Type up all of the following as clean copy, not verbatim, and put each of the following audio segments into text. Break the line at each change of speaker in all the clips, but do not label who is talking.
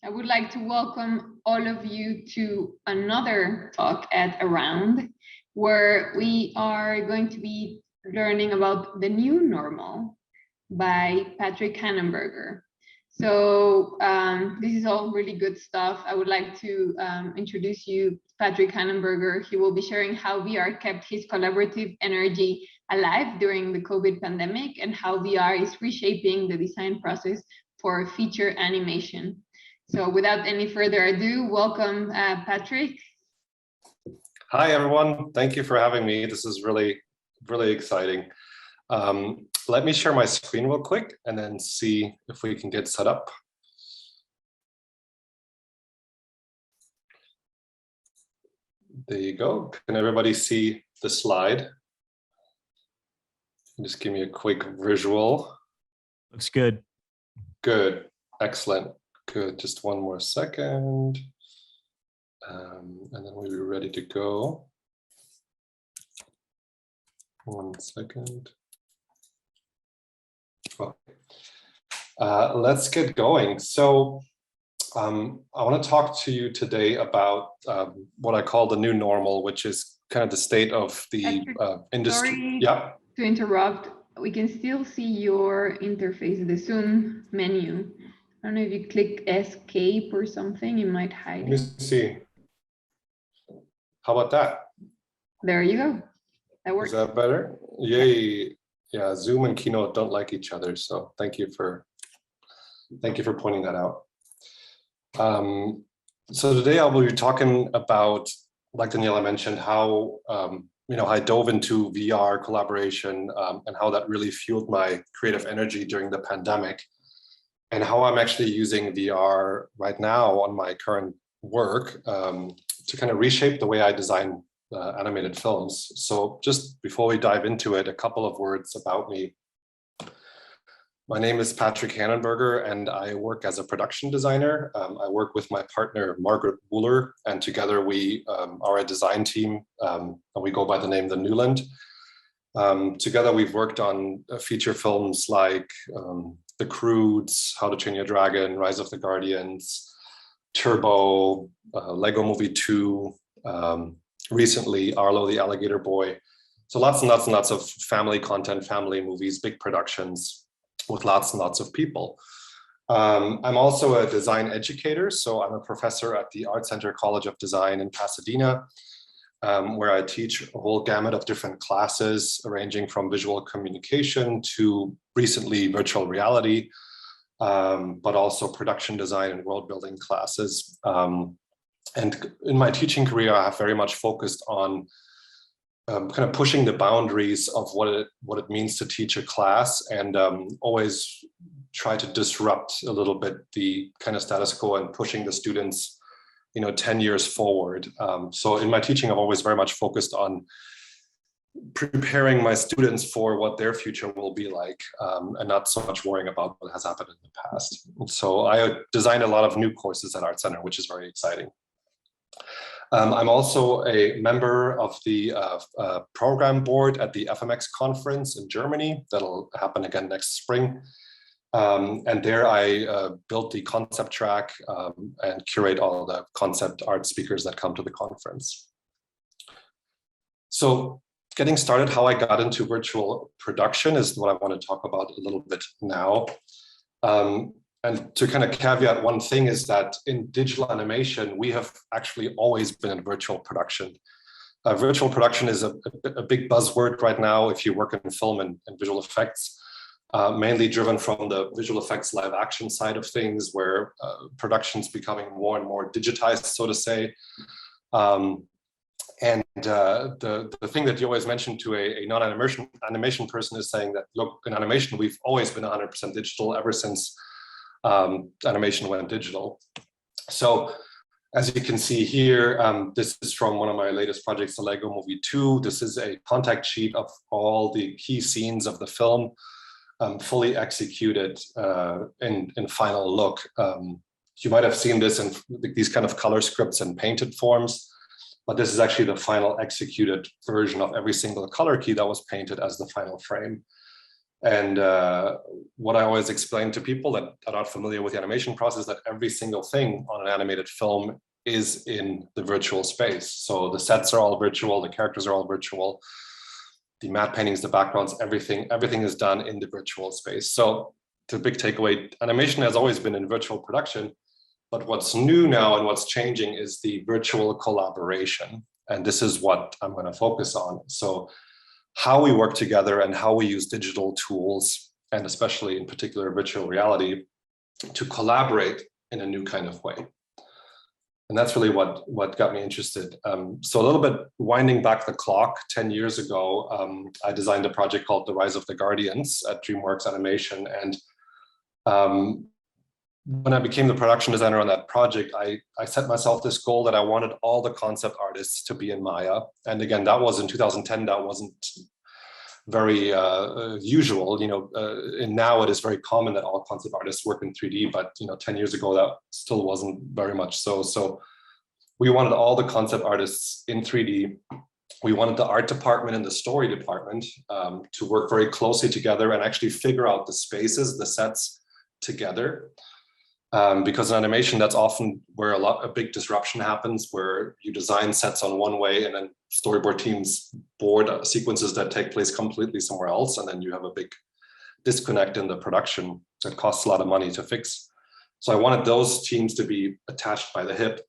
I would like to welcome all of you to another talk at Around, where we are going to be learning about the new normal by Patrick Hanenberger. So this is all really good stuff. I would like to introduce you Patrick Hanenberger. He will be sharing how VR kept his collaborative energy alive during the COVID pandemic and how VR is reshaping the design process for feature animation. So without any further ado, welcome, Patrick.
Hi, everyone. Thank you for having me. This is really exciting. Let me share my screen real quick and then see if we can get set up. There you go. Can everybody see the slide? Just give me a quick visual.
Looks good.
Good. Excellent. Good. Just one more second. And then we'll be ready to go. 1 second. Okay. Let's get going. So I want to talk to you today about what I call the new normal, which is kind of the state of the industry.
Sorry
Yeah.
to interrupt. We can still see your interface, the Zoom menu. I don't know if you click escape or something, you might hide it.
Let me see. How about that?
There you go. That works.
Is that better? Yay. Yeah, Zoom and Keynote don't like each other, so thank you for pointing that out. So today I will be talking about, like Daniela mentioned, how I dove into VR collaboration and how that really fueled my creative energy during the pandemic, and how I'm actually using VR right now on my current work to kind of reshape the way I design animated films. So just before we dive into it, a couple of words about me. My name is Patrick Hanenberger, and I work as a production designer. I work with my partner, Margaret Wooler, and together we are a design team, and we go by the name the Neuland. Together we've worked on feature films like The Croods, How to Train Your Dragon, Rise of the Guardians, Turbo, Lego Movie 2, recently Arlo the Alligator Boy. So lots and lots and lots of family content, family movies, big productions with lots and lots of people. I'm also a design educator. So I'm a professor at the Art Center College of Design in Pasadena, where I teach a whole gamut of different classes, ranging from visual communication to recently virtual reality, but also production design and world building classes. And in my teaching career, I have very much focused on kind of pushing the boundaries of what it means to teach a class, and always try to disrupt a little bit the kind of status quo and pushing the students 10 years forward. So in my teaching, I've always very much focused on preparing my students for what their future will be like, and not so much worrying about what has happened in the past. So I designed a lot of new courses at Art Center, which is very exciting. I'm also a member of the program board at the FMX conference in Germany. That'll happen again next spring. And there I built the concept track and curate all the concept art speakers that come to the conference. So getting started, how I got into virtual production is what I want to talk about a little bit now. And to kind of caveat one thing is that in digital animation, we have actually always been in virtual production. Virtual production is a big buzzword right now if you work in film and visual effects. Mainly driven from the visual effects live action side of things, where production's becoming more and more digitized, so to say. And the thing that you always mention to a non-animation person is saying that, look, in animation, we've always been 100% digital ever since animation went digital. So as you can see here, this is from one of my latest projects, the Lego Movie 2. This is a contact sheet of all the key scenes of the film, fully executed in final look. You might have seen this in these kind of color scripts and painted forms, but this is actually the final executed version of every single color key that was painted as the final frame. And what I always explain to people that are not familiar with the animation process, that every single thing on an animated film is in the virtual space. So the sets are all virtual, the characters are all virtual, the matte paintings, the backgrounds, everything is done in the virtual space. So the big takeaway, animation has always been in virtual production, but what's new now and what's changing is the virtual collaboration. And this is what I'm going to focus on. So how we work together and how we use digital tools, and especially in particular virtual reality, to collaborate in a new kind of way. And that's really what got me interested. So a little bit winding back the clock, 10 years ago, I designed a project called The Rise of the Guardians at DreamWorks Animation. And when I became the production designer on that project, I set myself this goal that I wanted all the concept artists to be in Maya. And again, that was in 2010, that wasn't very usual, and now it is very common that all concept artists work in 3D, but 10 years ago that still wasn't very much so. So we wanted all the concept artists in 3D. We wanted the art department and the story department to work very closely together and actually figure out the spaces, the sets together. Because in animation, that's often where a big disruption happens, where you design sets on one way and then storyboard teams board sequences that take place completely somewhere else. And then you have a big disconnect in the production that costs a lot of money to fix. So I wanted those teams to be attached by the hip.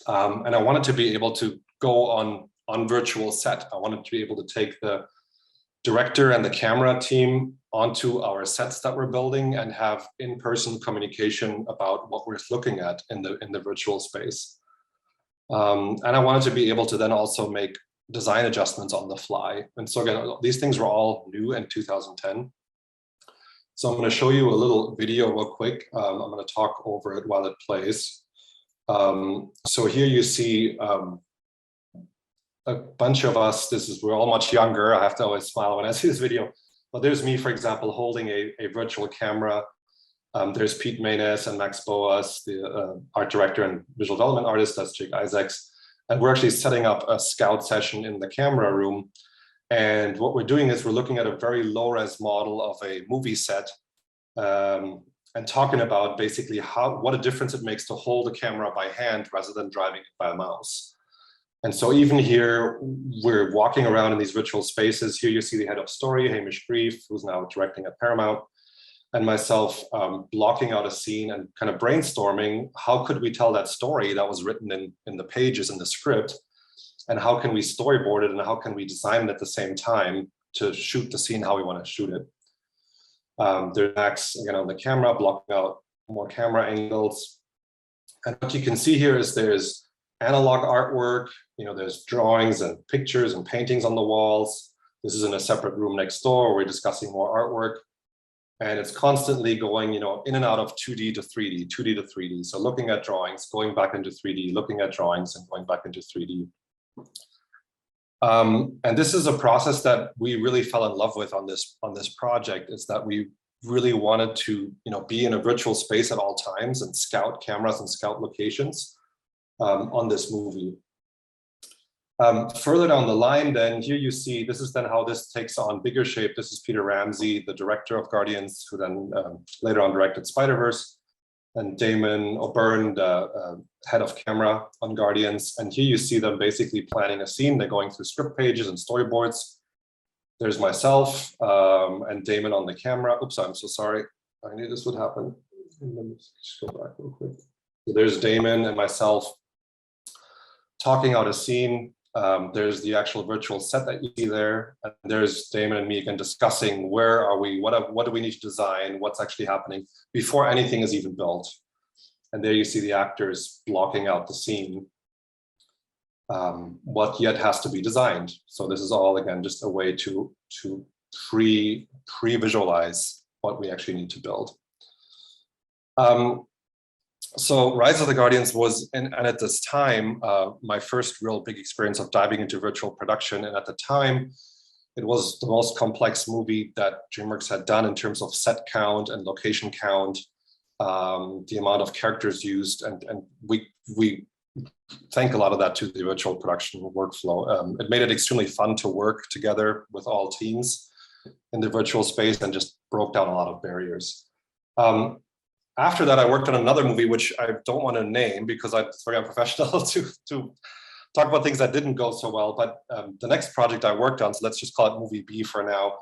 And I wanted to be able to go on virtual set. I wanted to be able to take the director and the camera team onto our sets that we're building and have in-person communication about what we're looking at in the virtual space. And I wanted to be able to then also make design adjustments on the fly. And so again, these things were all new in 2010. So I'm going to show you a little video real quick. I'm going to talk over it while it plays. So here you see a bunch of us. We're all much younger. I have to always smile when I see this video. But there's me, for example, holding a virtual camera. There's Pete Maynes and Max Boas, the art director and visual development artist. That's Jake Isaacs. And we're actually setting up a scout session in the camera room. And what we're doing is we're looking at a very low-res model of a movie set and talking about basically what a difference it makes to hold a camera by hand rather than driving it by a mouse. And so even here, we're walking around in these virtual spaces. Here you see the head of story, Hamish Grief, who's now directing at Paramount, and myself blocking out a scene and kind of brainstorming, how could we tell that story that was written in the pages in the script, and how can we storyboard it, and how can we design it at the same time to shoot the scene how we want to shoot it. There's Max, again, on the camera, blocking out more camera angles. And what you can see here is there's analog artwork, there's drawings and pictures and paintings on the walls. This is in a separate room next door where we're discussing more artwork. And it's constantly going, in and out of 2D to 3D, 2D to 3D. So looking at drawings, going back into 3D, looking at drawings and going back into 3D. And this is a process that we really fell in love with on this project, is that we really wanted to, be in a virtual space at all times and scout cameras and scout locations on this movie. Further down the line, then here you see, this is then how this takes on bigger shape. This is Peter Ramsey, the director of Guardians, who then later on directed Spider-Verse, and Damon O'Byrne, the head of camera on Guardians. And here you see them basically planning a scene. They're going through script pages and storyboards. There's myself and Damon on the camera. Oops, I'm so sorry. I knew this would happen. Let me just go back real quick. So there's Damon and myself talking out a scene. There's the actual virtual set that you see there. And there's Damon and me again discussing where are we, what do we need to design, what's actually happening before anything is even built. And there you see the actors blocking out the scene, what yet has to be designed. So this is all, again, just a way to pre-visualize what we actually need to build. So Rise of the Guardians was, and at this time, my first real big experience of diving into virtual production. And at the time, it was the most complex movie that DreamWorks had done in terms of set count and location count, the amount of characters used. And we thank a lot of that to the virtual production workflow. It made it extremely fun to work together with all teams. in the virtual space and just broke down a lot of barriers. After that, I worked on another movie, which I don't want to name because it's very unprofessional to talk about things that didn't go so well. But the next project I worked on, so let's just call it movie B for now,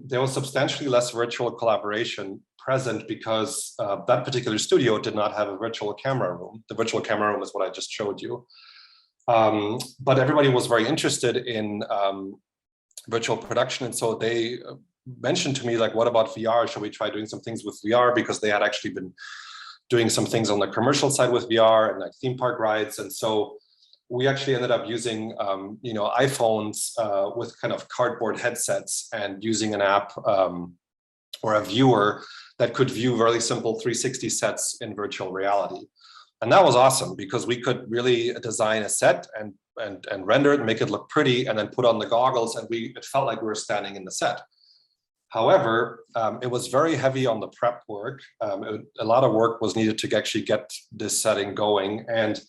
there was substantially less virtual collaboration present because that particular studio did not have a virtual camera room. The virtual camera room is what I just showed you. But everybody was very interested in virtual production. And so they mentioned to me, like, what about VR? Shall we try doing some things with VR? Because they had actually been doing some things on the commercial side with VR and like theme park rides. And so we actually ended up using, iPhones with kind of cardboard headsets and using an app or a viewer that could view really simple 360 sets in virtual reality. And that was awesome because we could really design a set and render it and make it look pretty and then put on the goggles, and it felt like we were standing in the set. However, it was very heavy on the prep work. A lot of work was needed to actually get this setting going. And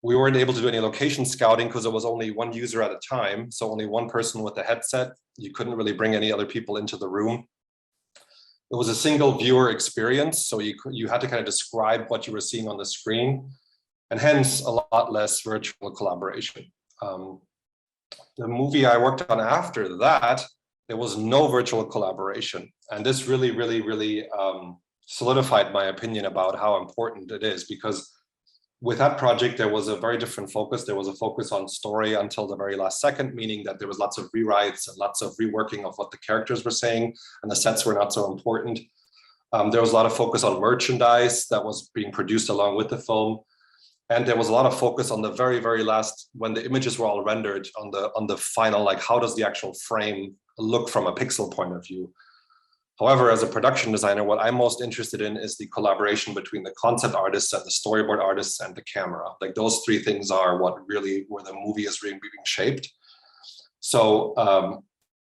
we weren't able to do any location scouting because it was only one user at a time. So only one person with the headset. You couldn't really bring any other people into the room. It was a single viewer experience. So you had to kind of describe what you were seeing on the screen, and hence a lot less virtual collaboration. The movie I worked on after that, there was no virtual collaboration. And this really, really, really solidified my opinion about how important it is, because with that project, there was a very different focus. There was a focus on story until the very last second, meaning that there was lots of rewrites and lots of reworking of what the characters were saying, and the sets were not so important. There was a lot of focus on merchandise that was being produced along with the film. And there was a lot of focus on the very, very last, when the images were all rendered on the final, like how does the actual frame look from a pixel point of view. However, as a production designer, what I'm most interested in is the collaboration between the concept artists and the storyboard artists and the camera. Like those three things are where the movie is really being shaped. So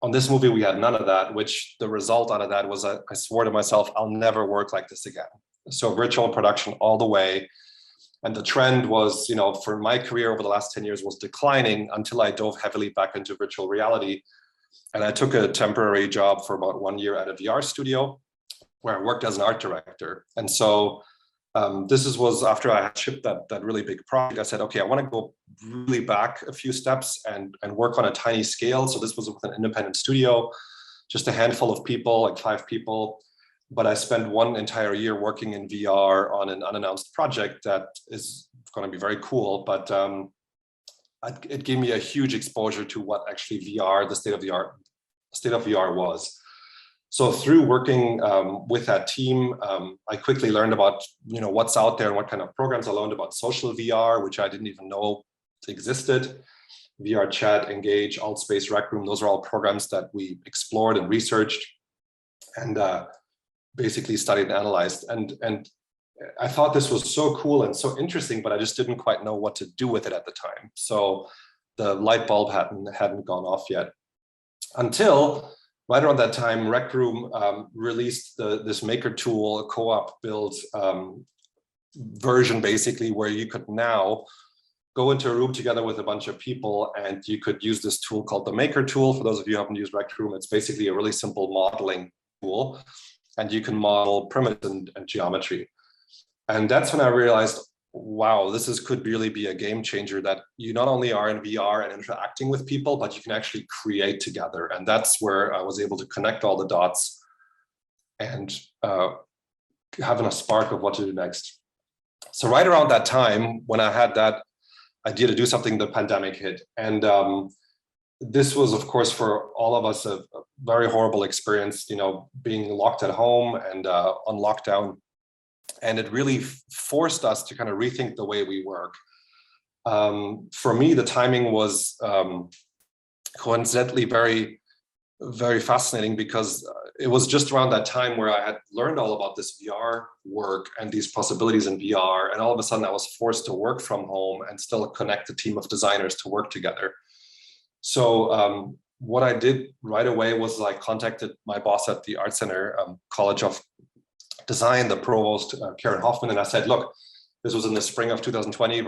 on this movie, we had none of that, which the result out of that was I swore to myself, I'll never work like this again. So virtual production all the way. And the trend was, for my career over the last 10 years was declining until I dove heavily back into virtual reality. And I took a temporary job for about 1 year at a VR studio where I worked as an art director. And so this was after I had shipped that really big project. I said, okay, I want to go really back a few steps and work on a tiny scale. So this was with an independent studio, just a handful of people, like 5 people. But I spent 1 entire year working in VR on an unannounced project that is going to be very cool. But it gave me a huge exposure to what actually VR, the state of VR was. So through working with that team, I quickly learned about what's out there and what kind of programs. I learned about social VR, which I didn't even know existed. VR Chat, Engage, Altspace, Rec Room, those are all programs that we explored and researched and basically studied and analyzed. And I thought this was so cool and so interesting, but I just didn't quite know what to do with it at the time. So the light bulb hadn't gone off yet. Until right around that time, Rec Room released this maker tool, a co-op build version, basically, where you could now go into a room together with a bunch of people, and you could use this tool called the maker tool. For those of you who haven't used Rec Room, it's basically a really simple modeling tool, and you can model primitives and geometry. And that's when I realized, wow, could really be a game changer, that you not only are in VR and interacting with people, but you can actually create together. And that's where I was able to connect all the dots and having a spark of what to do next. So right around that time, when I had that idea to do something, the pandemic hit. And this was, of course, for all of us, a very horrible experience, being locked at home and on lockdown. And it really forced us to kind of rethink the way we work. For me, the timing was coincidentally very, very fascinating, because it was just around that time where I had learned all about this VR work and these possibilities in VR. And all of a sudden I was forced to work from home and still connect a team of designers to work together. So what I did right away was I contacted my boss at the Art Center, College of Design, the provost, Karen Hoffman, and I said, look, this was in the spring of 2020,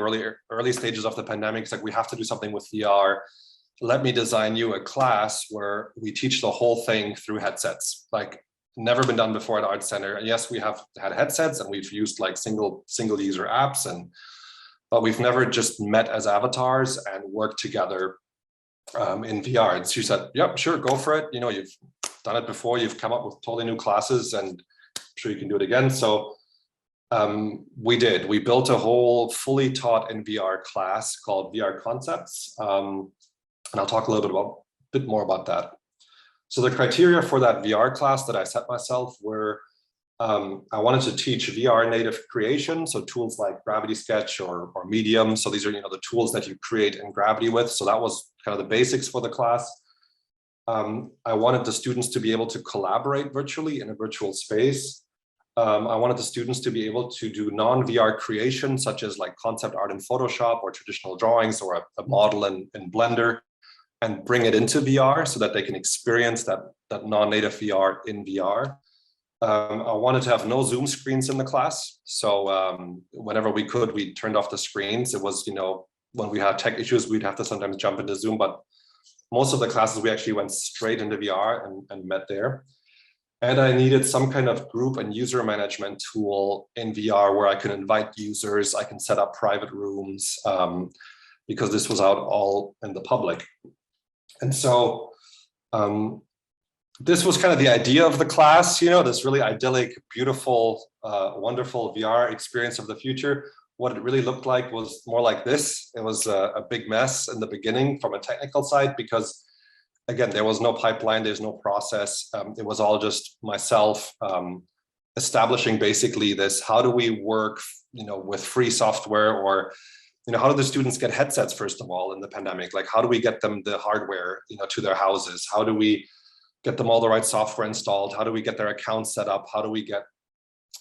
early stages of the pandemic. It's like, we have to do something with VR. let me design you a class where we teach the whole thing through headsets. Like, never been done before at Art Center. And yes, we have had headsets and we've used like single user apps, but we've never just met as avatars and worked together in VR. And she said, yep, sure, go for it. You know, you've done it before, you've come up with totally new classes, and I'm sure you can do it again. So we did. We built a whole fully taught in VR class called VR Concepts. And I'll talk a little bit more about that. So the criteria for that VR class that I set myself were, I wanted to teach VR native creation, so tools like Gravity Sketch or Medium. So these are, you know, the tools that you create in Gravity with. So that was kind of the basics for the class. I wanted the students to be able to collaborate virtually in a virtual space. I wanted the students to be able to do non-VR creation, such as like concept art in Photoshop or traditional drawings or a model in Blender, and bring it into VR so that they can experience that non-native VR in VR. I wanted to have no Zoom screens in the class. So whenever we could, we turned off the screens. It was, you know, when we had tech issues, we'd have to sometimes jump into Zoom, but most of the classes, we actually went straight into VR and met there. And I needed some kind of group and user management tool in VR where I can invite users, I can set up private rooms, because this was out all in the public. And so this was kind of the idea of the class, you know, this really idyllic, beautiful, wonderful VR experience of the future. What it really looked like was more like this. It was a big mess in the beginning from a technical side, because again, there was no pipeline, there's no process. It was all just myself establishing basically this, how do we work, you know, with free software, or, you know, how do the students get headsets, first of all, in the pandemic? Like, how do we get them the hardware, you know, to their houses? How do we get them all the right software installed? How do we get their accounts set up? How do we get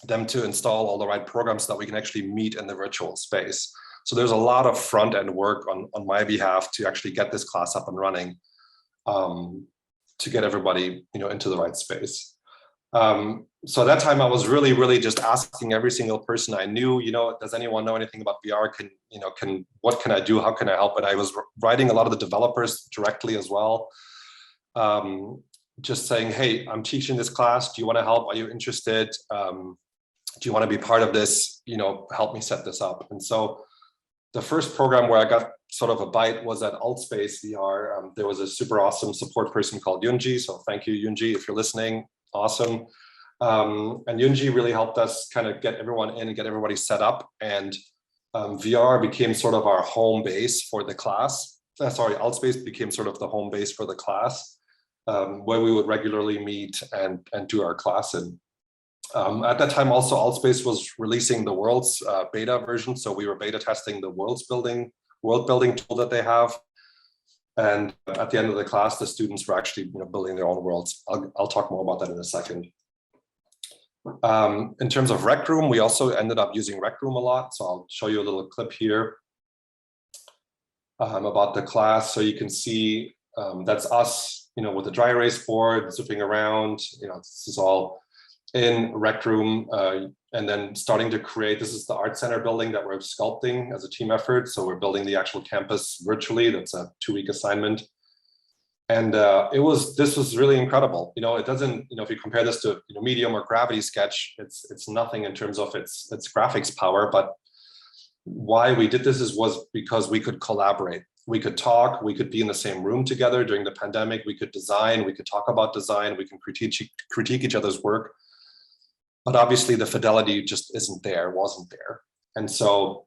them to install all the right programs so that we can actually meet in the virtual space? So there's a lot of front end work on my behalf to actually get this class up and running, to get everybody, you know, into the right space. So at that time, I was really just asking every single person I knew, you know, does anyone know anything about VR? What can I do? How can I help? And I was writing a lot of the developers directly as well. Just saying, hey, I'm teaching this class. Do you want to help? Are you interested? Do you want to be part of this? You know, help me set this up. And so the first program where I got sort of a bite was at Altspace VR. There was a super awesome support person called Yunji. So thank you, Yunji, if you're listening. Awesome. And Yunji really helped us kind of get everyone in and get everybody set up. And VR became sort of our home base for the class. Altspace became sort of the home base for the class, where we would regularly meet and do our class in. At that time, also, Altspace was releasing the world's beta version. So we were beta testing the world building tool that they have. And at the end of the class, the students were actually, you know, building their own worlds. I'll talk more about that in a second. In terms of Rec Room, we also ended up using Rec Room a lot. So I'll show you a little clip here about the class. So you can see that's us, you know, with the dry erase board, zipping around. You know, this is all in Rec Room, and then starting to create. This is the Art Center building that we're sculpting as a team effort. So we're building the actual campus virtually. That's a 2-week assignment. And this was really incredible. You know, it doesn't, you know, if you compare this to, you know, Medium or Gravity Sketch, it's nothing in terms of its graphics power. But why we did this was because we could collaborate. We could talk, we could be in the same room together during the pandemic. We could design, we could talk about design, we can critique each other's work. But obviously the fidelity just wasn't there. And so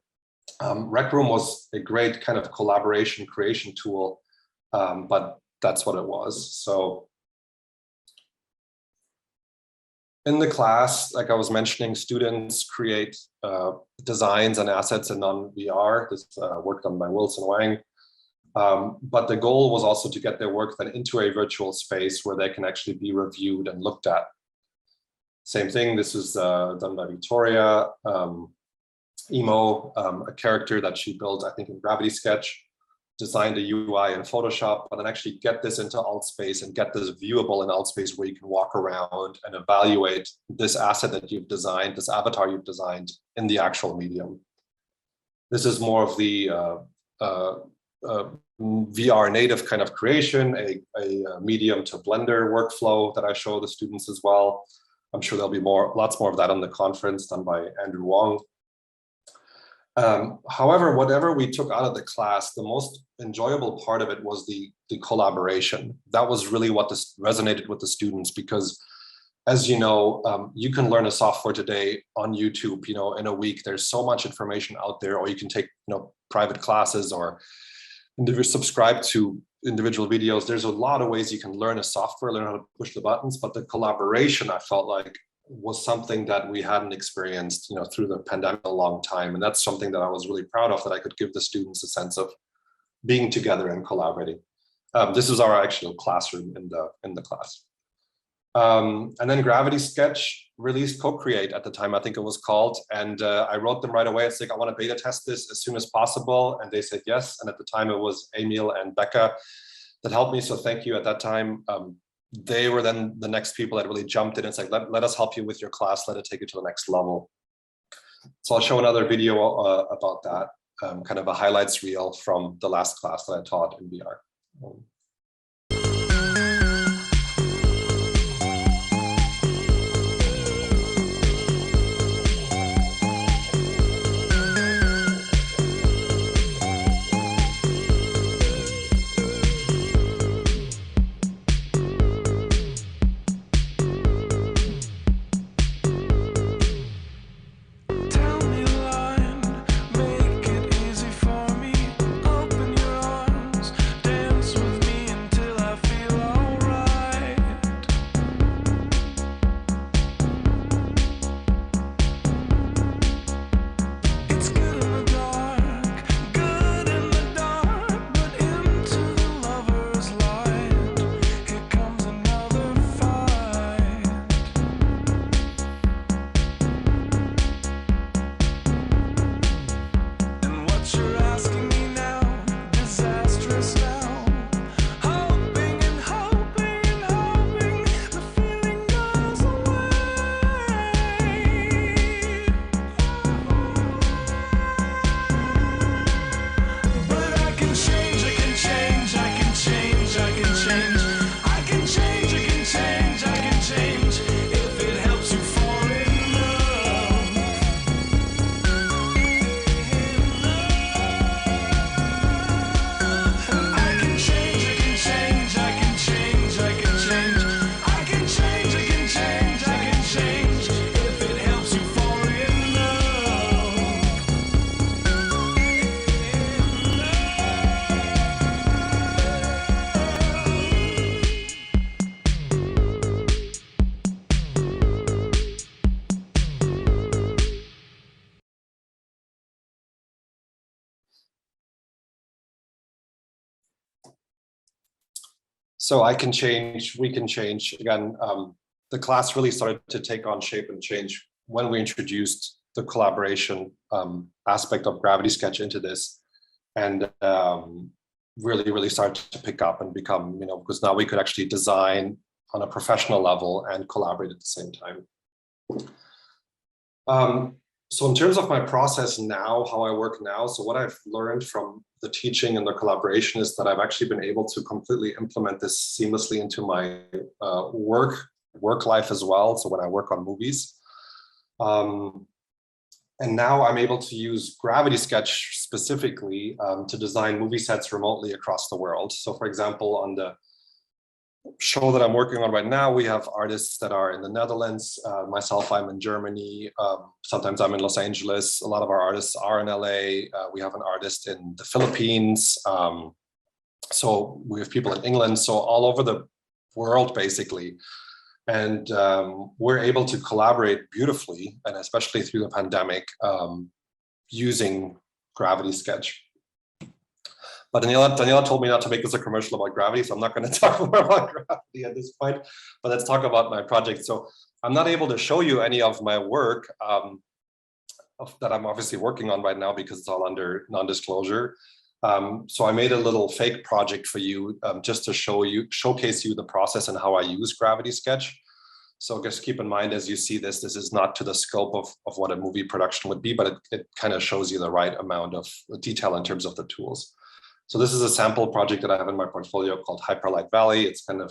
Rec Room was a great kind of collaboration creation tool, but that's what it was. So in the class, like I was mentioning, students create designs and assets in non-VR. This work done by Wilson Wang. But the goal was also to get their work then into a virtual space where they can actually be reviewed and looked at. Same thing, this is done by Victoria. Emo, a character that she built, I think, in Gravity Sketch, designed a UI in Photoshop, but then actually get this into Altspace and get this viewable in Altspace where you can walk around and evaluate this asset that you've designed, this avatar you've designed in the actual medium. This is more of the VR native kind of creation, a medium to Blender workflow that I show the students as well. I'm sure there'll be lots more of that on the conference done by Andrew Wong. However, whatever we took out of the class, the most enjoyable part of it was the collaboration. That was really what resonated with the students, because as you know, you can learn a software today on YouTube, in a week. There's so much information out there, or you can take, private classes or subscribe to individual videos. There's a lot of ways you can learn a software, learn how to push the buttons, but the collaboration, I felt like, was something that we hadn't experienced, through the pandemic a long time. And that's something that I was really proud of, that I could give the students a sense of being together and collaborating. This is our actual classroom in the class. And then Gravity Sketch released Co-Create at the time, I think it was called. And I wrote them right away. It's like, I want to beta test this as soon as possible. And they said yes. And at the time it was Emil and Becca that helped me. So thank you at that time. They were then the next people that really jumped in. It's like, let us help you with your class. Let it take it to the next level. So I'll show another video about that, kind of a highlights reel from the last class that I taught in VR. So I can change, we can change. Again, the class really started to take on shape and change when we introduced the collaboration aspect of Gravity Sketch into this, and really started to pick up and become, because now we could actually design on a professional level and collaborate at the same time. So in terms of my process now, how I work now, so what I've learned from the teaching and the collaboration is that I've actually been able to completely implement this seamlessly into my work life as well. So when I work on movies. And now I'm able to use Gravity Sketch specifically to design movie sets remotely across the world. So for example, on the show that I'm working on right now, we have artists that are in the Netherlands. Myself, I'm in Germany. Sometimes I'm in Los Angeles. A lot of our artists are in LA. We have an artist in the Philippines. So we have people in England. So all over the world, basically. And we're able to collaborate beautifully, and especially through the pandemic, using Gravity Sketch. But Daniela told me not to make this a commercial about Gravity, so I'm not going to talk more about Gravity at this point, but let's talk about my project. So I'm not able to show you any of my work that I'm obviously working on right now because it's all under non-disclosure. So I made a little fake project for you just to showcase you the process and how I use Gravity Sketch. So just keep in mind as you see this is not to the scope of what a movie production would be, but it kind of shows you the right amount of detail in terms of the tools. So this is a sample project that I have in my portfolio called Hyperlight Valley. It's kind of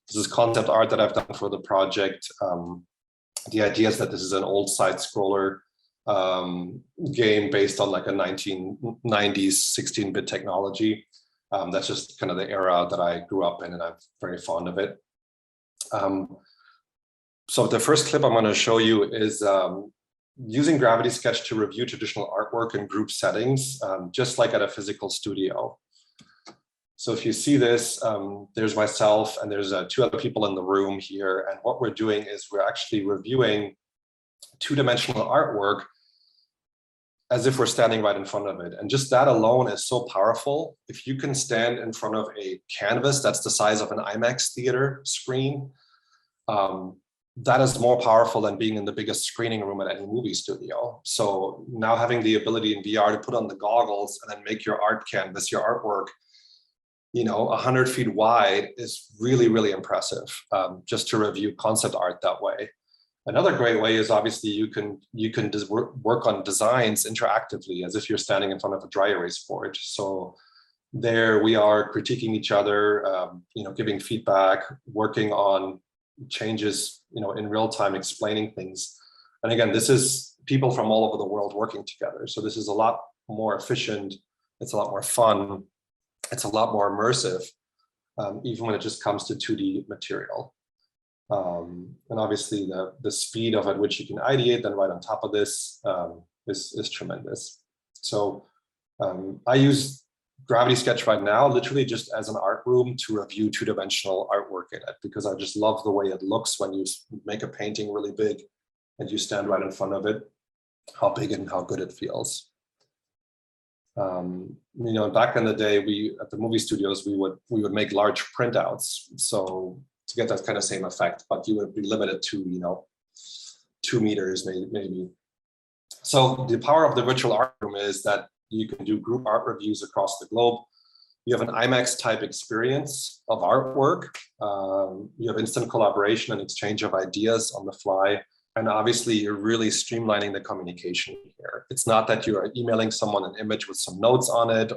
this is concept art that I've done for the project. The idea is that this is an old side scroller game based on like a 1990s 16-bit technology. That's just kind of the era that I grew up in, and I'm very fond of it. So the first clip I'm going to show you is using Gravity Sketch to review traditional artwork in group settings, just like at a physical studio. So if you see this, there's myself and there's 2 other people in the room here. And what we're doing is we're actually reviewing 2-dimensional artwork as if we're standing right in front of it. And just that alone is so powerful. If you can stand in front of a canvas that's the size of an IMAX theater screen, that is more powerful than being in the biggest screening room at any movie studio. So now having the ability in VR to put on the goggles and then make your art canvas, your artwork, 100 feet wide is really, really impressive, just to review concept art that way. Another great way is obviously you can work on designs interactively as if you're standing in front of a dry erase board. So there we are critiquing each other, giving feedback, working on changes, in real time, explaining things. And again, this is people from all over the world working together. So this is a lot more efficient. It's a lot more fun. It's a lot more immersive, even when it just comes to 2D material. And obviously the speed at which you can ideate then right on top of this is tremendous. So I use Gravity Sketch right now literally just as an art room to review 2-dimensional artwork in it, because I just love the way it looks when you make a painting really big and you stand right in front of it, how big and how good it feels. Back in the day, at the movie studios, we would make large printouts, so to get that kind of same effect, but you would be limited to 2 meters maybe. So the power of the virtual art room is that you can do group art reviews across the globe. You have an IMAX type experience of artwork. You have instant collaboration and exchange of ideas on the fly. And obviously, you're really streamlining the communication here. It's not that you are emailing someone an image with some notes on it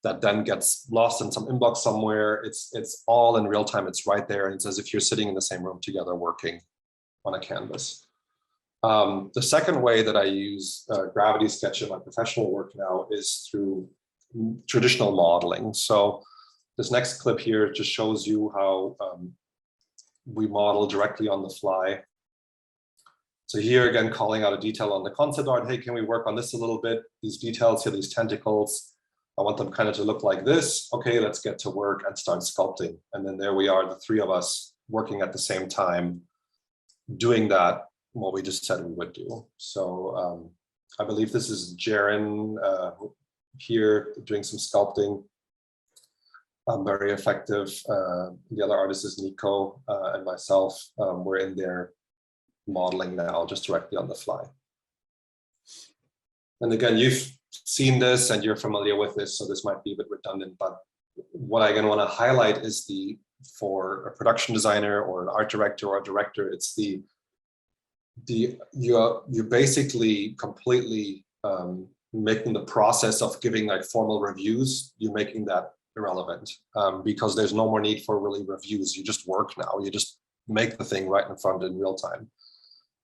that then gets lost in some inbox somewhere. It's all in real time. It's right there. And it's as if you're sitting in the same room together working on a canvas. The second way that I use Gravity Sketch in my professional work now is through traditional modeling. So this next clip here just shows you how we model directly on the fly. So here again, calling out a detail on the concept art. Hey, can we work on this a little bit? These details here, these tentacles, I want them kind of to look like this. Okay, let's get to work and start sculpting. And then there we are, the 3 of us working at the same time, doing that, what we just said we would do. So I believe this is Jaren here doing some sculpting. Very effective. The other artist is Nico and myself. We're in there modeling now just directly on the fly. And again, you've seen this and you're familiar with this, so this might be a bit redundant, but what I want to highlight is for a production designer or an art director or a director, it's you're basically completely making the process of giving like formal reviews, you're making that irrelevant, because there's no more need for really reviews. You just work now, you just make the thing right in front in real time.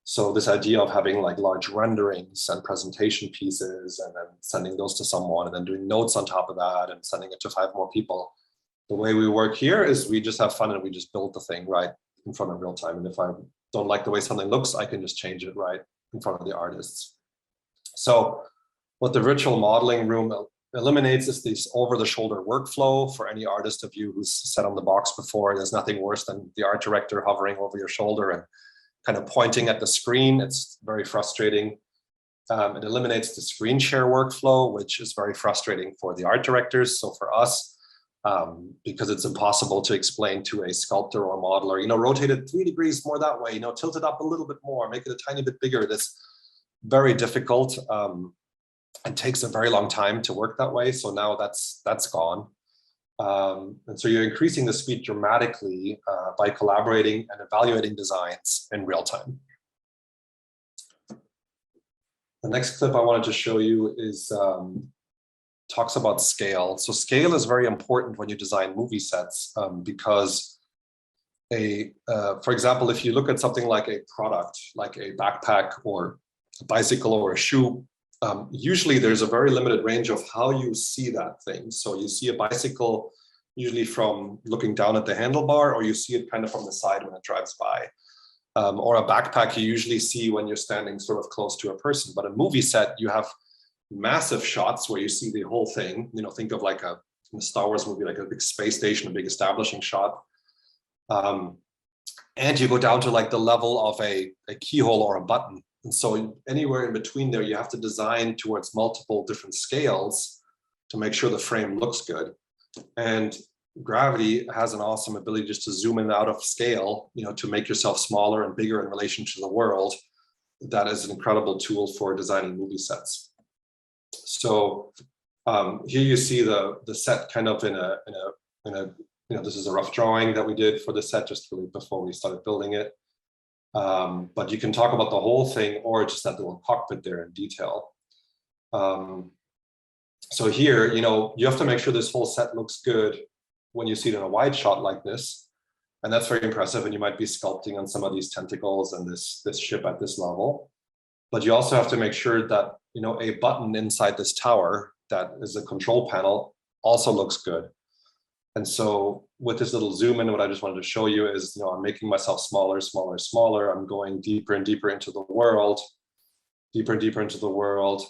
So this idea of having like large renderings and presentation pieces and then sending those to someone and then doing notes on top of that and sending it to 5 more people. The way we work here is we just have fun and we just build the thing right in front of real time. And if I don't like the way something looks, I can just change it right in front of the artists. So what the virtual modeling room eliminates is this over-the-shoulder workflow. For any artist of you who's sat on the box before, there's nothing worse than the art director hovering over your shoulder and kind of pointing at the screen. It's very frustrating. It eliminates the screen share workflow, which is very frustrating for the art directors. So for us, because it's impossible to explain to a sculptor or modeler, rotate it 3 degrees more that way, tilt it up a little bit more, make it a tiny bit bigger. That's very difficult. It takes a very long time to work that way. So now that's gone. And so you're increasing the speed dramatically by collaborating and evaluating designs in real time. The next clip I wanted to show you is talks about scale. So scale is very important when you design movie sets, because for example, if you look at something like a product, like a backpack or a bicycle or a shoe, usually there's a very limited range of how you see that thing. So you see a bicycle usually from looking down at the handlebar, or you see it kind of from the side when it drives by. Or a backpack you usually see when you're standing sort of close to a person. But a movie set, you have massive shots where you see the whole thing. You know, think of like a Star Wars movie, like a big space station, a big establishing shot. And you go down to like the level of a keyhole or a button. And so anywhere in between there, you have to design towards multiple different scales to make sure the frame looks good. And Gravity has an awesome ability just to zoom in out of scale, you know, to make yourself smaller and bigger in relation to the world. That is an incredible tool for designing movie sets. So here you see the set kind of in a you know, this is a rough drawing that we did for the set just really before we started building it. But you can talk about the whole thing or just that little cockpit there in detail. So here, you know, you have to make sure this whole set looks good when you see it in a wide shot like this. And that's very impressive. And you might be sculpting on some of these tentacles and this ship at this level. But you also have to make sure that, you know, a button inside this tower that is a control panel also looks good. And so with this little zoom in, what I just wanted to show you is, you know, I'm making myself smaller, smaller, smaller. I'm going deeper and deeper into the world, deeper and deeper into the world,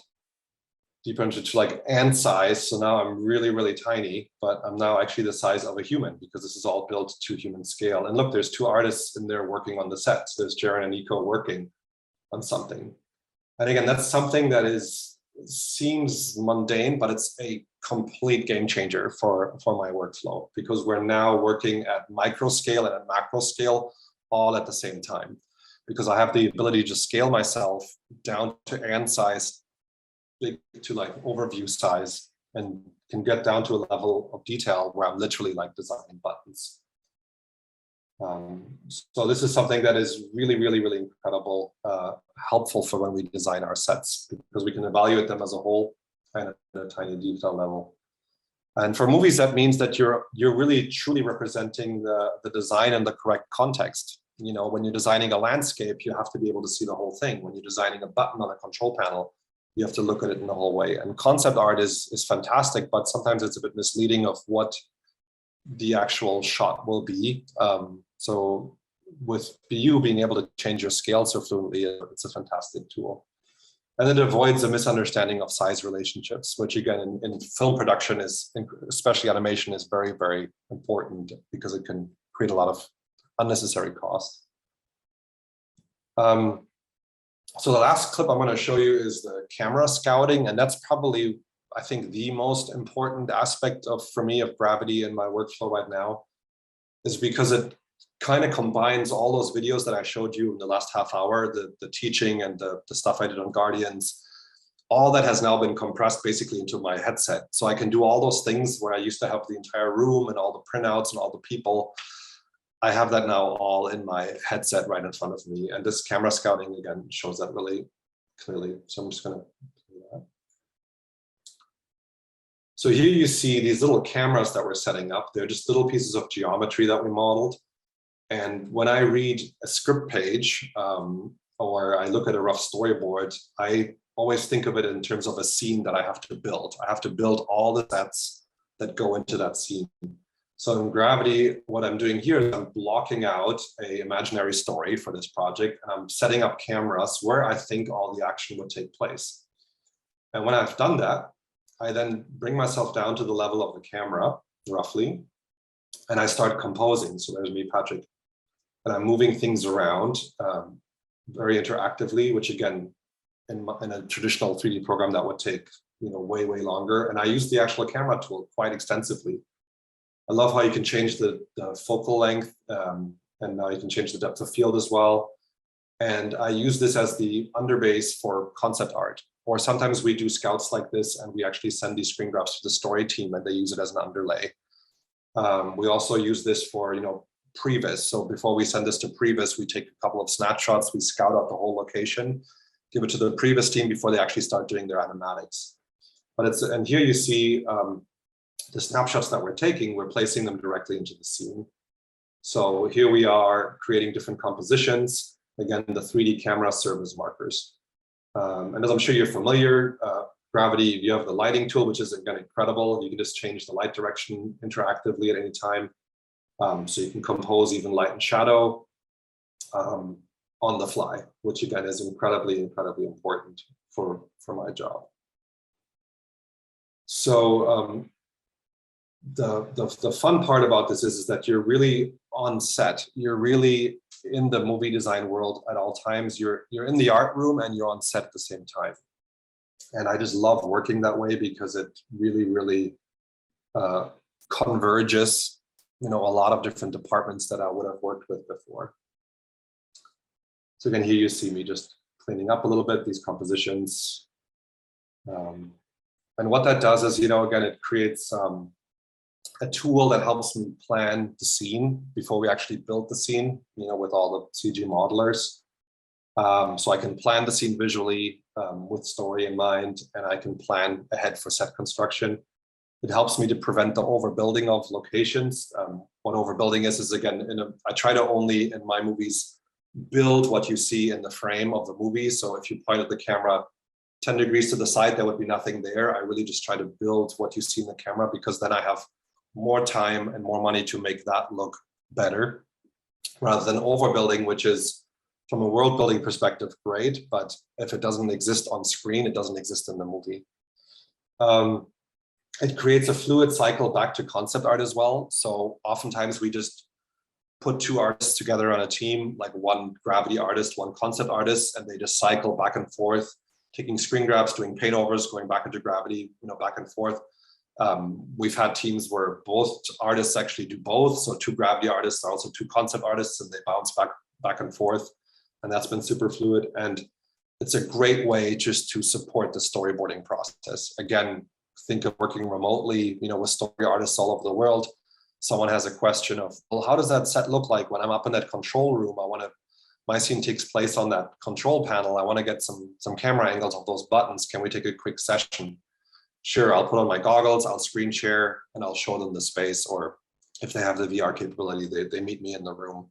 deeper into like ant size. So now I'm really, really tiny, but I'm now actually the size of a human because this is all built to human scale. And look, there's two artists in there working on the sets. There's Jaren and Nico working on something. And again, that's something that seems mundane, but it's a complete game changer for my workflow, because we're now working at micro scale and at macro scale all at the same time, because I have the ability to scale myself down to ant size, big to like overview size, and can get down to a level of detail where I'm literally like designing buttons. So this is something that is really, really, really incredible, helpful for when we design our sets, because we can evaluate them as a whole and at a tiny detail level. And for movies, that means that you're really truly representing the design in the correct context. You know, when you're designing a landscape, you have to be able to see the whole thing. When you're designing a button on a control panel, you have to look at it in the whole way. And concept art is fantastic, but sometimes it's a bit misleading of what the actual shot will be. So with BU being able to change your scale so fluently, it's a fantastic tool. And it avoids a misunderstanding of size relationships, which again, in film production is, especially animation, is very, very important because it can create a lot of unnecessary cost. So the last clip I'm going to show you is the camera scouting, and that's probably, I think, the most important aspect for me of Gravity in my workflow right now, is because it kind of combines all those videos that I showed you in the last half hour, the teaching and the stuff I did on Guardians. All that has now been compressed basically into my headset. So I can do all those things where I used to have the entire room and all the printouts and all the people. I have that now all in my headset right in front of me. And this camera scouting, again, shows that really clearly. So I'm just going to do that. So here you see these little cameras that we're setting up. They're just little pieces of geometry that we modeled. And when I read a script page or I look at a rough storyboard, I always think of it in terms of a scene that I have to build. I have to build all the sets that go into that scene. So in Gravity, what I'm doing here is I'm blocking out an imaginary story for this project, and I'm setting up cameras where I think all the action would take place. And when I've done that, I then bring myself down to the level of the camera, roughly, and I start composing. So there's me, Patrick, and I'm moving things around very interactively, which again, in a traditional 3D program that would take, you know, way, way longer. And I use the actual camera tool quite extensively. I love how you can change the focal length, and now you can change the depth of field as well. And I use this as the underbase for concept art. Or sometimes we do scouts like this and we actually send these screen grabs to the story team and they use it as an underlay. We also use this for, you know, previs. So before we send this to previs, we take a couple of snapshots, we scout out the whole location, give it to the previs team before they actually start doing their animatics. But and here you see the snapshots that we're taking, we're placing them directly into the scene. So here we are creating different compositions. Again, the 3D cameras serve as markers. And as I'm sure you're familiar, Gravity, you have the lighting tool, which is again incredible. You can just change the light direction interactively at any time. So you can compose even light and shadow on the fly, which again is incredibly important for my job. So the fun part about this is that you're really on set. You're really in the movie design world at all times. You're in the art room and you're on set at the same time. And I just love working that way because it really converges, a lot of different departments that I would have worked with before. So again, here you see me just cleaning up a little bit these compositions. And what that does is, again, it creates a tool that helps me plan the scene before we actually build the scene, with all the CG modelers. So I can plan the scene visually with story in mind, and I can plan ahead for set construction. It helps me to prevent the overbuilding of locations. What overbuilding is again, I try to only in my movies build what you see in the frame of the movie. So if you pointed the camera 10 degrees to the side, there would be nothing there. I really just try to build what you see in the camera, because then I have more time and more money to make that look better, rather than overbuilding, which is, from a world building perspective, great, but if it doesn't exist on screen, it doesn't exist in the movie. It creates a fluid cycle back to concept art as well. So oftentimes we just put two artists together on a team, like one Gravity artist, one concept artist, and they just cycle back and forth, taking screen grabs, doing paint overs, going back into Gravity, back and forth. We've had teams where both artists actually do both. So two Gravity artists are also two concept artists, and they bounce back and forth. And that's been super fluid. And it's a great way just to support the storyboarding process. Again, think of working remotely, with story artists all over the world. Someone has a question of, well, how does that set look like when I'm up in that control room? My scene takes place on that control panel. I want to get some camera angles of those buttons. Can we take a quick session? Sure, I'll put on my goggles, I'll screen share, and I'll show them the space. Or if they have the VR capability, they meet me in the room.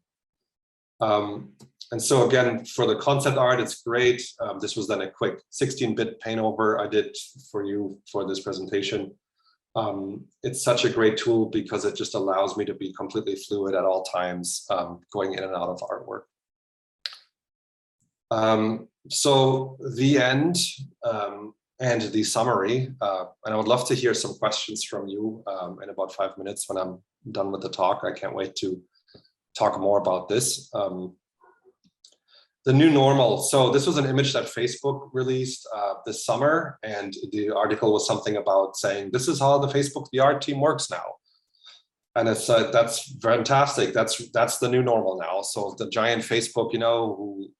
And so again, for the concept art, it's great. This was then a quick 16-bit paint over I did for you for this presentation. It's such a great tool because it just allows me to be completely fluid at all times, going in and out of artwork. So the end and the summary, and I would love to hear some questions from you in about 5 minutes when I'm done with the talk. I can't wait to talk more about this. The new normal. So this was an image that Facebook released this summer, and the article was something about saying, this is how the Facebook VR team works now. And it's that's fantastic. That's the new normal now. So the giant Facebook, who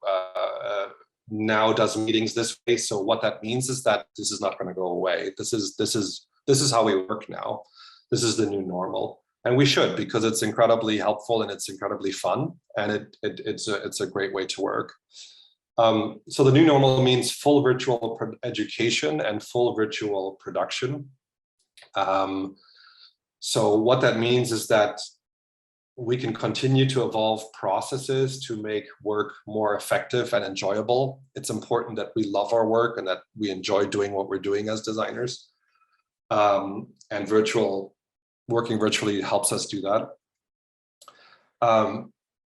now does meetings this way. So what that means is that this is not going to go away. This is how we work now. This is the new normal. And we should, because it's incredibly helpful and it's incredibly fun, and it's a great way to work. So the new normal means full virtual education and full virtual production. So what that means is that we can continue to evolve processes to make work more effective and enjoyable. It's important that we love our work and that we enjoy doing what we're doing as designers. And working virtually helps us do that.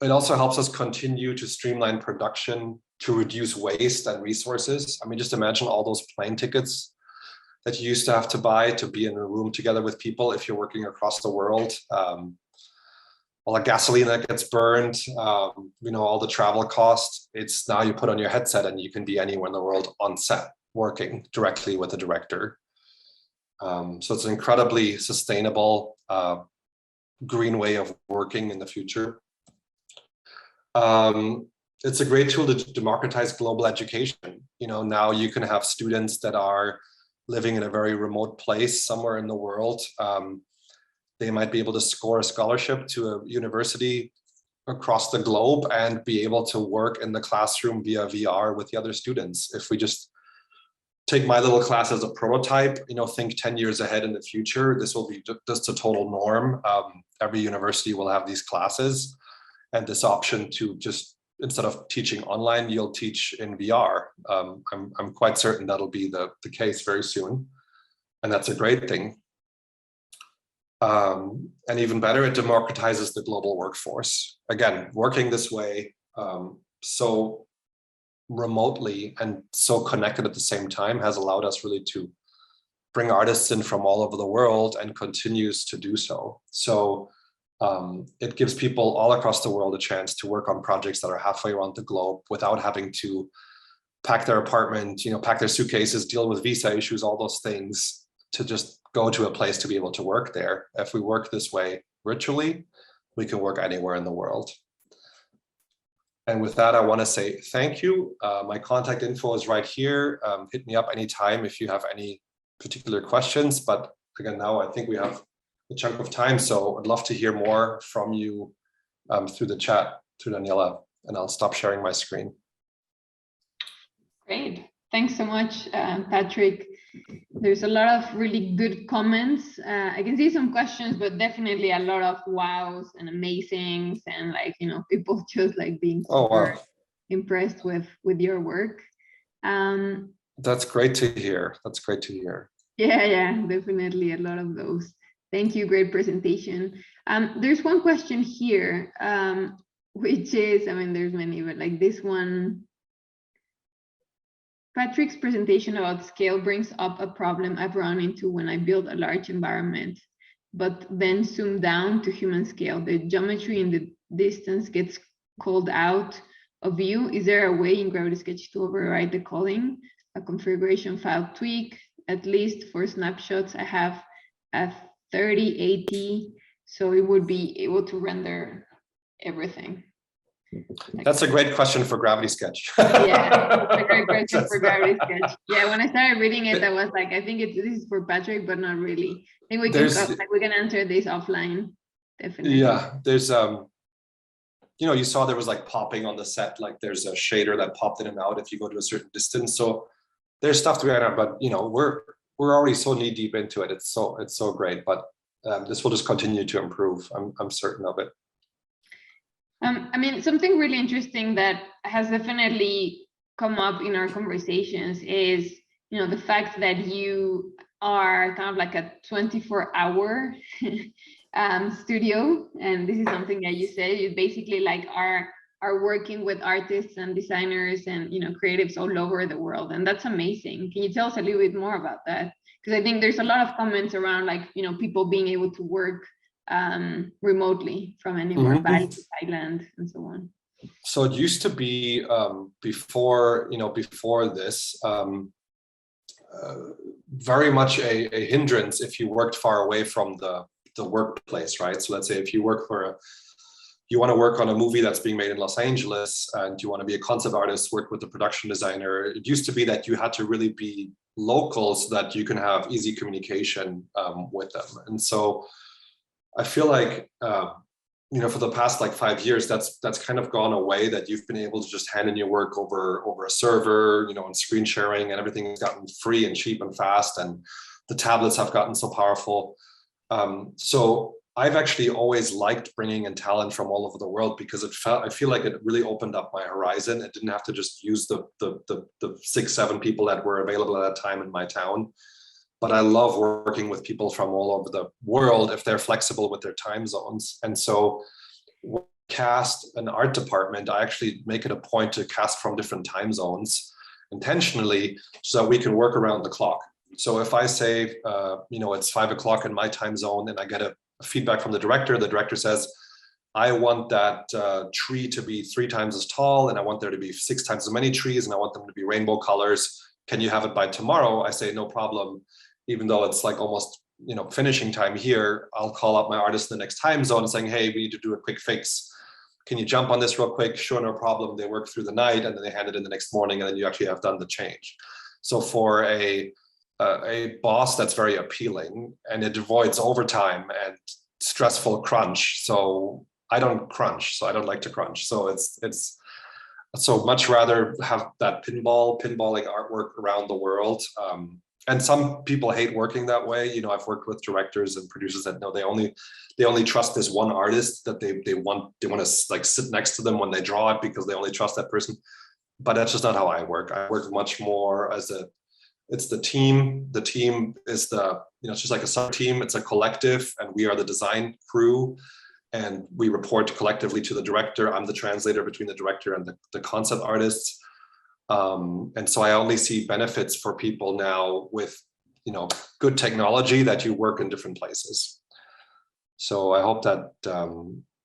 It also helps us continue to streamline production, to reduce waste and resources. I mean, just imagine all those plane tickets that you used to have to buy to be in a room together with people if you're working across the world. All the gasoline that gets burned, all the travel costs. It's now you put on your headset and you can be anywhere in the world on set, working directly with the director. So it's an incredibly sustainable, green way of working in the future. It's a great tool to democratize global education. Now you can have students that are living in a very remote place somewhere in the world. They might be able to score a scholarship to a university across the globe and be able to work in the classroom via VR with the other students. If we just take my little class as a prototype, think 10 years ahead in the future. This will be just a total norm. Every university will have these classes, and this option to just, instead of teaching online, you'll teach in VR. I'm quite certain that'll be the case very soon. And that's a great thing. And even better, it democratizes the global workforce. Again, working this way, so remotely and so connected at the same time, has allowed us really to bring artists in from all over the world, and continues to do so. So it gives people all across the world a chance to work on projects that are halfway around the globe without having to pack their apartment, pack their suitcases, deal with visa issues, all those things, to just go to a place to be able to work there. If we work this way virtually, we can work anywhere in the world. And with that, I want to say thank you. My contact info is right here. Hit me up anytime if you have any particular questions. But again, now I think we have a chunk of time, so I'd love to hear more from you through the chat, through Daniela, and I'll stop sharing my screen.
Great. Thanks so much, Patrick. There's a lot of really good comments. I can see some questions, but definitely a lot of wows and amazings, and people just being super impressed with your work.
That's great to hear. That's great to hear.
Yeah, definitely a lot of those. Thank you. Great presentation. There's one question here, which is, there's many, but this one. Patrick's presentation about scale brings up a problem I've run into when I build a large environment, but then zoom down to human scale. The geometry in the distance gets called out of view. Is there a way in Gravity Sketch to override the calling? A configuration file tweak, at least for snapshots, I have a 3080, so it would be able to render everything.
That's a great question for Gravity Sketch.
Yeah, it's a great question for Gravity Sketch. Yeah, when I started reading it, I was like, I think this is for Patrick, but not really. I think we can answer this offline, definitely.
Yeah, there's you saw there was popping on the set, there's a shader that popped in and out if you go to a certain distance. So there's stuff to be ironed out, but we're already so knee deep into it. It's so great, but this will just continue to improve. I'm certain of it.
Something really interesting that has definitely come up in our conversations is, the fact that you are kind of like a 24-hour studio, and this is something that you said. You basically are working with artists and designers and creatives all over the world, and that's amazing. Can you tell us a little bit more about that? Because I think there's a lot of comments around people being able to work remotely from anywhere, Bali, Thailand, and so on.
So it used to be before this, very much a hindrance if you worked far away from the workplace, right? So let's say if you work you want to work on a movie that's being made in Los Angeles, and you want to be a concept artist, work with the production designer. It used to be that you had to really be local so that you can have easy communication with them. And so I feel like, for the past 5 years, that's kind of gone away, that you've been able to just hand in your work over a server, and screen sharing, and everything has gotten free and cheap and fast, and the tablets have gotten so powerful. So I've actually always liked bringing in talent from all over the world, because I feel like it really opened up my horizon. It didn't have to just use the 6-7 people that were available at that time in my town. But I love working with people from all over the world if they're flexible with their time zones. And so when I cast an art department, I actually make it a point to cast from different time zones intentionally, so that we can work around the clock. So if I say, it's 5 o'clock in my time zone, and I get a feedback from the director says, I want that tree to be 3 times as tall, and I want there to be 6 times as many trees, and I want them to be rainbow colors. Can you have it by tomorrow? I say, no problem. Even though it's almost, finishing time here, I'll call up my artist in the next time zone saying, hey, we need to do a quick fix. Can you jump on this real quick? Sure, no problem. They work through the night, and then they hand it in the next morning, and then you actually have done the change. So for a boss, that's very appealing, and it avoids overtime and stressful crunch. So I don't crunch, so I don't like to crunch. So it's So much rather have that pinball-like artwork around the world. And some people hate working that way. You know, I've worked with directors and producers that know they only trust this one artist, that they want to like sit next to them when they draw it because they only trust that person. But that's just not how I work. I work much more as it's the team. The team is it's just like a sub team. It's a collective, and we are the design crew, and we report collectively to the director. I'm the translator between the director and the concept artists. And so I only see benefits for people now with, good technology, that you work in different places. So I hope that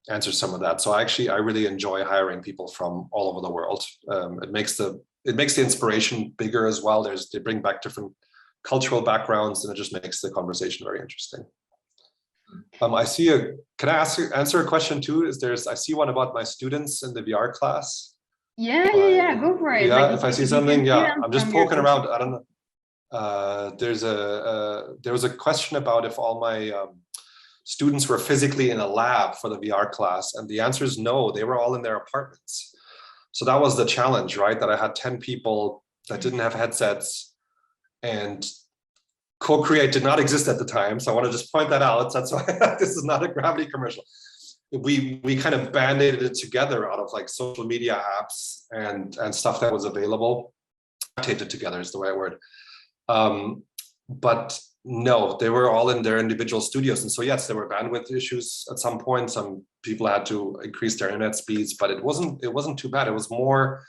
answers some of that. So I really enjoy hiring people from all over the world. It makes the inspiration bigger as well. They bring back different cultural backgrounds, and it just makes the conversation very interesting. Can I answer a question too? I see one about my students in the VR class.
Yeah, go for it.
Yeah,
like,
if I see something, I'm just poking around. I don't know. There was a question about if all my students were physically in a lab for the VR class, and the answer is no. They were all in their apartments. So that was the challenge, right? That I had 10 people that didn't have headsets, and Co-Create did not exist at the time. So I want to just point that out. That's why this is not a Gravity commercial. We kind of band-aided it together out of like social media apps and stuff that was available. Taped together is the right word. But no, they were all in their individual studios. And so yes, there were bandwidth issues at some point. Some people had to increase their internet speeds, but it wasn't too bad. It was more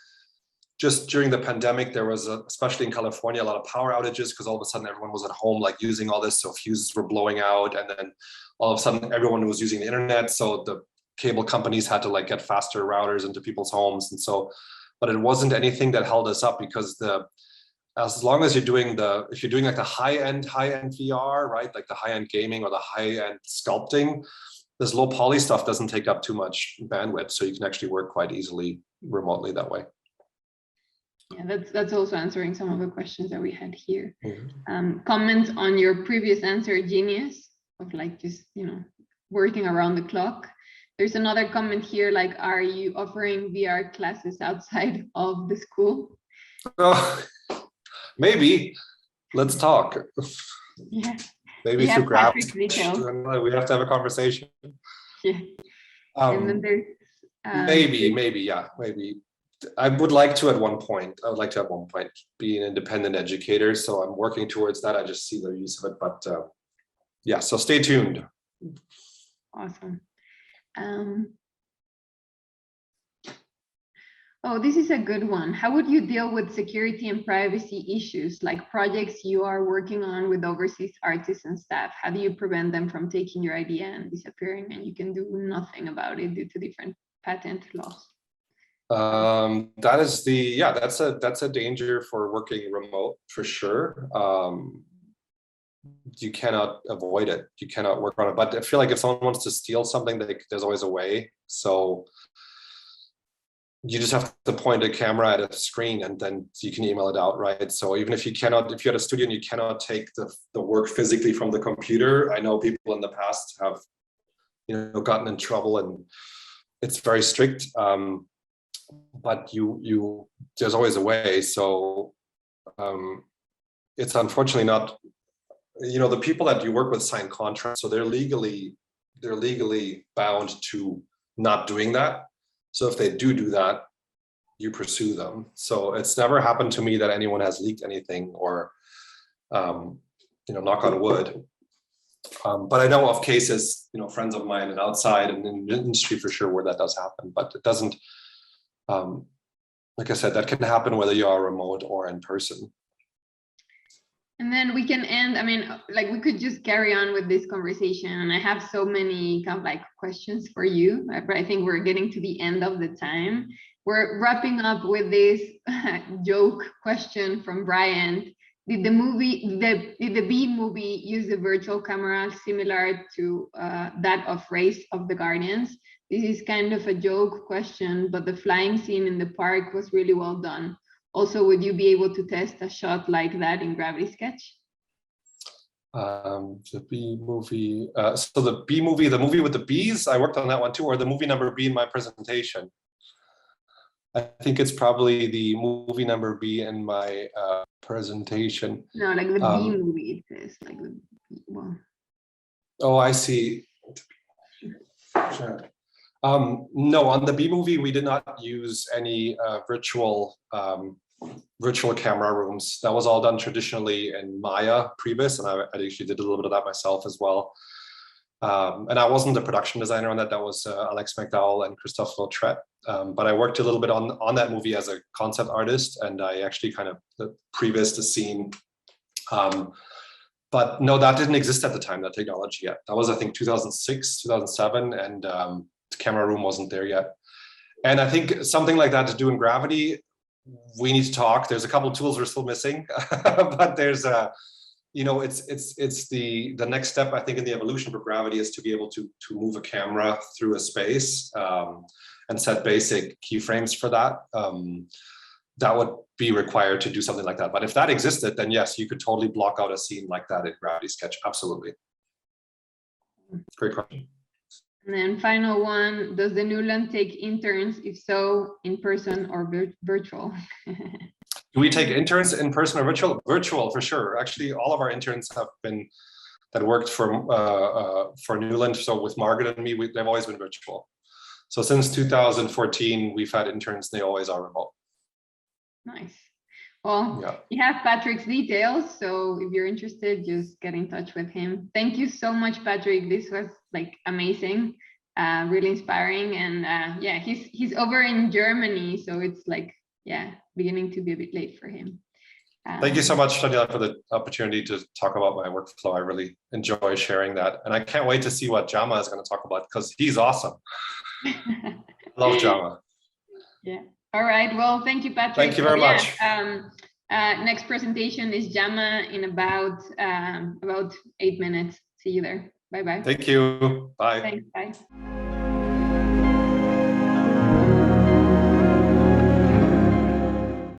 just during the pandemic, there was, especially in California, a lot of power outages because all of a sudden everyone was at home, like using all this. So fuses were blowing out, and then all of a sudden everyone was using the internet. So the cable companies had to like get faster routers into people's homes. And so, but it wasn't anything that held us up, because as long as if you're doing like the high-end VR, right? Like the high-end gaming or the high-end sculpting, this low poly stuff doesn't take up too much bandwidth. So you can actually work quite easily remotely that way.
Yeah, that's also answering some of the questions that we had here.
Mm-hmm.
Comments on your previous answer, genius, of like just, working around the clock. There's another comment here, like, are you offering VR classes outside of the school?
Oh, maybe. Let's talk.
Yeah.
Maybe through Gravity. We have to have a conversation.
Yeah. And then there's
maybe. I would like to at one point be an independent educator. So I'm working towards that. I just see the use of it, but yeah, so stay tuned.
Awesome. Oh, this is a good one. How would you deal with security and privacy issues, like projects you are working on with overseas artists and staff? How do you prevent them from taking your idea and disappearing, and you can do nothing about it due to different patent laws?
That's a danger for working remote, for sure. You cannot avoid it. You cannot work on it. But I feel like if someone wants to steal something, there's always a way. So you just have to point a camera at a screen, and then you can email it out, right? So even if you had a studio and you cannot take the work physically from the computer, I know people in the past have, gotten in trouble, and it's very strict. But there's always a way. So it's unfortunately not, the people that you work with sign contracts, so they're legally bound to not doing that. So if they do that, you pursue them. So it's never happened to me that anyone has leaked anything, or knock on wood. But I know of cases, friends of mine and outside and in the industry for sure, where that does happen, but it doesn't. Like I said, that can happen whether you are remote or in person.
And then we can end, we could just carry on with this conversation. And I have so many kind of like questions for you, but I think we're getting to the end of the time. We're wrapping up with this joke question from Brian. Did the B movie use a virtual camera similar to that of Race of the Guardians? This is kind of a joke question, but the flying scene in the park was really well done. Also, would you be able to test a shot like that in Gravity Sketch?
The B movie. So the B movie, the movie with the bees, I worked on that one too, or the movie number B in my presentation. I think it's probably the movie number B in my presentation.
No, like the B movie. It is like the well.
Oh, I see. Sure. No, on the B movie, we did not use any virtual camera rooms. That was all done traditionally in Maya previs, and I actually did a little bit of that myself as well. And I wasn't the production designer on that. That was Alex McDowell and Christophe Lautret. But I worked a little bit on that movie as a concept artist, and I actually kind of previs the scene. But no, that didn't exist at the time, that technology yet. That was, I think, 2006, 2007, and the camera room wasn't there yet. And I think something like that to do in Gravity, we need to talk. There's a couple of tools we're still missing, but there's a, you know, it's the next step, I think, in the evolution for Gravity is to be able to move a camera through a space and set basic keyframes for that. That would be required to do something like that. But if that existed, then yes, you could totally block out a scene like that in Gravity Sketch. Absolutely. Great question.
And then final one, does the Neuland take interns? If so, in person or virtual?
Do we take interns in person or virtual? Virtual for sure. Actually, all of our interns have been that worked for Neuland. So with Margaret and me, they've always been virtual. So since 2014, we've had interns. They always are remote.
Nice. Well, yeah. You have Patrick's details, so if you're interested, just get in touch with him. Thank you so much, Patrick. This was like amazing, really inspiring, and yeah, he's over in Germany, so it's like, yeah, beginning to be a bit late for him.
Thank you so much, Daniela, for the opportunity to talk about my workflow. I really enjoy sharing that, and I can't wait to see what Jama is going to talk about because he's awesome. Love Jama.
Yeah. All right. Well, thank you, Patrick.
Thank you very much.
Next presentation is Jama in about 8 minutes. See you there. Bye bye.
Thank you. Bye.
Thanks. Bye.